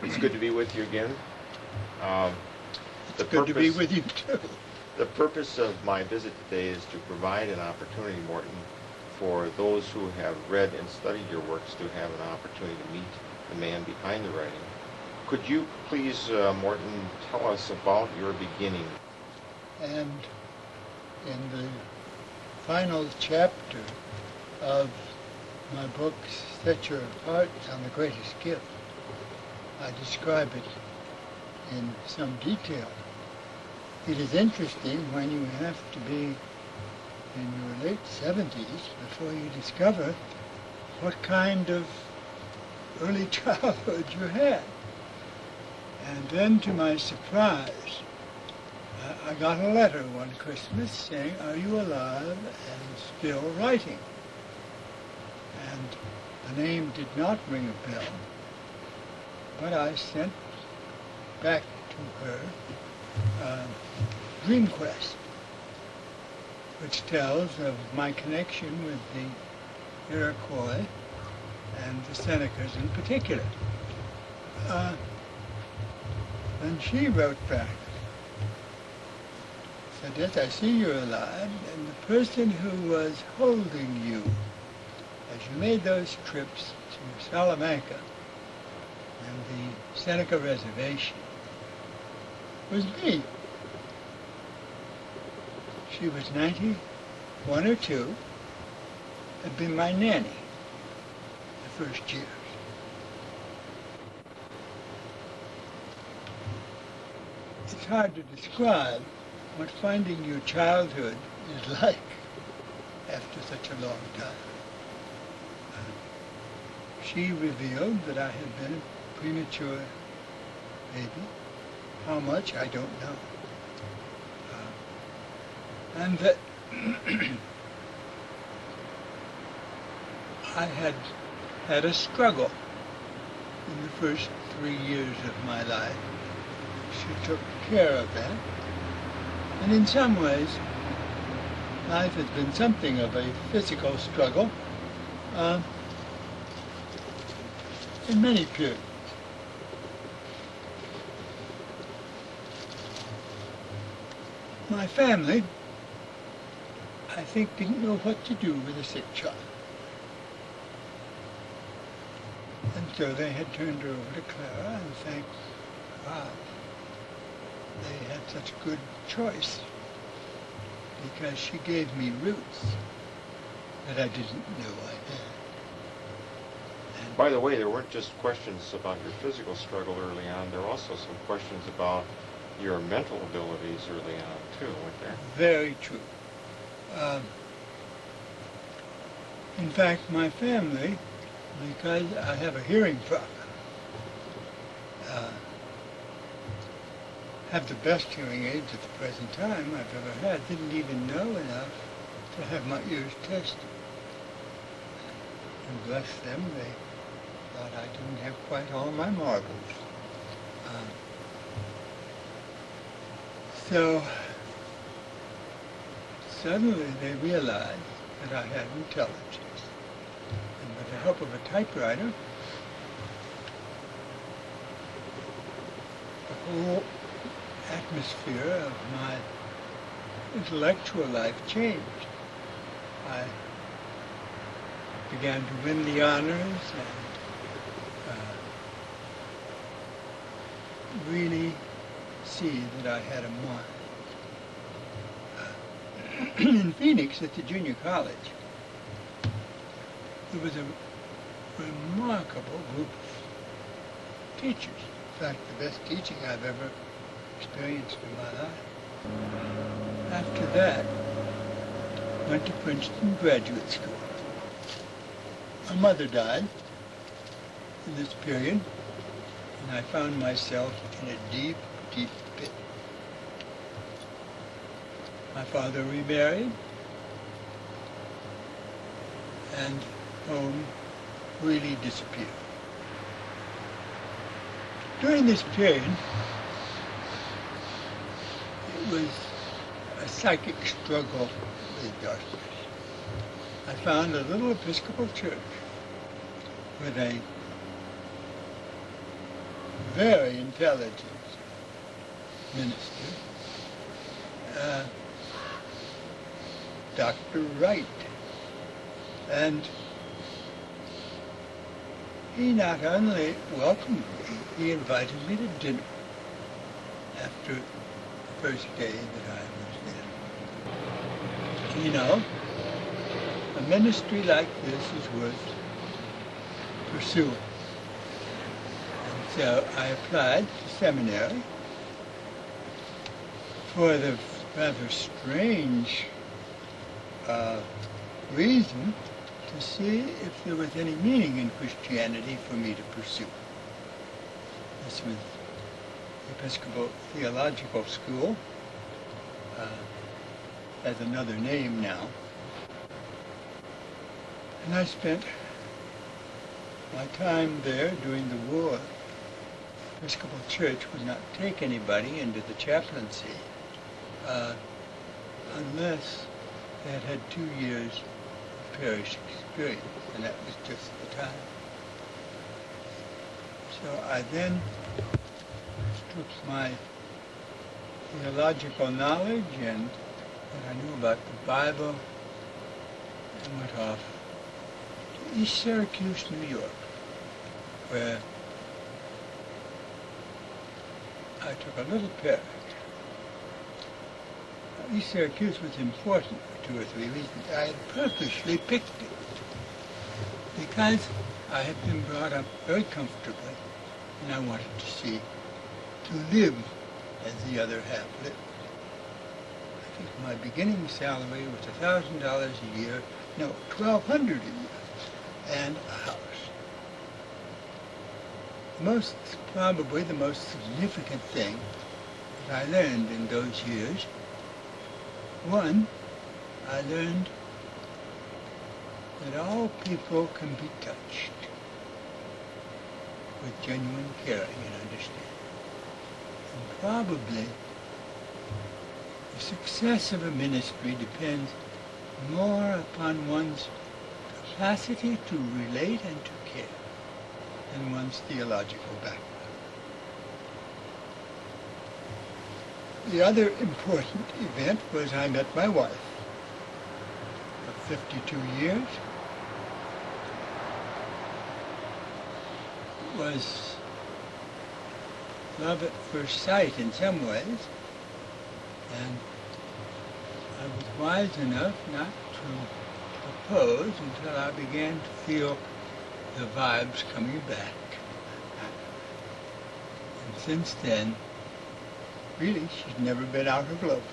It's good to be with you again. Um, It's good to be with you too. The purpose of my visit today is to provide an opportunity, Morton, for those who have read and studied your works to have an opportunity to meet the man behind the writing. Could you please, Morton, tell us about your beginning? And in the final chapter of my book, Set Your Heart on the Greatest Gift, I describe it in some detail. It is interesting when you have to be in your late 70s before you discover what kind of early childhood you had. And then, to my surprise, I got a letter one Christmas saying, "Are you alive and still writing?" And the name did not ring a bell, but I sent back to her Dream Quest, which tells of my connection with the Iroquois and the Senecas in particular. And she wrote back, said, "Yes, I see you're alive, and the person who was holding you as you made those trips to Salamanca and the Seneca Reservation was me." She was 91 or 2, had been my nanny the first years. It's hard to describe what finding your childhood is like after such a long time. She revealed that I had been a premature baby. How much, I don't know. And that I had had a struggle in the first 3 years of my life. She took care of that. And in some ways, life has been something of a physical struggle in many periods. My family, I think, didn't know what to do with a sick child. And so they had turned her over to Clara, and thank God they had such good choice, because she gave me roots that I didn't know I had. And by the way, there weren't just questions about your physical struggle early on, there were also some questions about your mental abilities early on too, weren't there? Very true. In fact, my family, because I have a hearing problem, have the best hearing aids at the present time I've ever had. Didn't even know enough to have my ears tested. And bless them, they thought I didn't have quite all my marbles. So suddenly they realized that I had intelligence. And with the help of a typewriter, the whole atmosphere of my intellectual life changed. I began to win the honors and really see that I had a mind. In Phoenix, at the junior college, there was a remarkable group of teachers. In fact, the best teaching I've ever experienced in my life. After that, went to Princeton Graduate School. My mother died in this period, and I found myself in a deep, deep pit. My father remarried, and home really disappeared. During this period, it was a psychic struggle with darkness. I found a little Episcopal church with a very intelligent minister, Dr. Wright. And he not only welcomed me, he invited me to dinner after the first day that I was there. You know, a ministry like this is worth pursuing. And so I applied to seminary for the rather strange reason to see if there was any meaning in Christianity for me to pursue. This was Episcopal Theological School, has another name now. And I spent my time there during the war. The Episcopal Church would not take anybody into the chaplaincy unless they had had 2 years of parish experience, and that was just the time. So I then took my theological knowledge and what I knew about the Bible and went off to East Syracuse, New York, where I took a little parish. Now, East Syracuse was important for 2 or 3 reasons. I had purposely picked it because I had been brought up very comfortably, and I wanted to live as the other half lived. I think my beginning salary was $1,000 a year, no, $1,200 a year, and a house. Probably the most significant thing that I learned in those years, one, I learned that all people can be touched with genuine caring and understanding. And probably the success of a ministry depends more upon one's capacity to relate and to care than one's theological background. The other important event was I met my wife of 52 years. It was love at first sight in some ways, and I was wise enough not to propose until I began to feel the vibes coming back. And since then, really, she's never been out of love.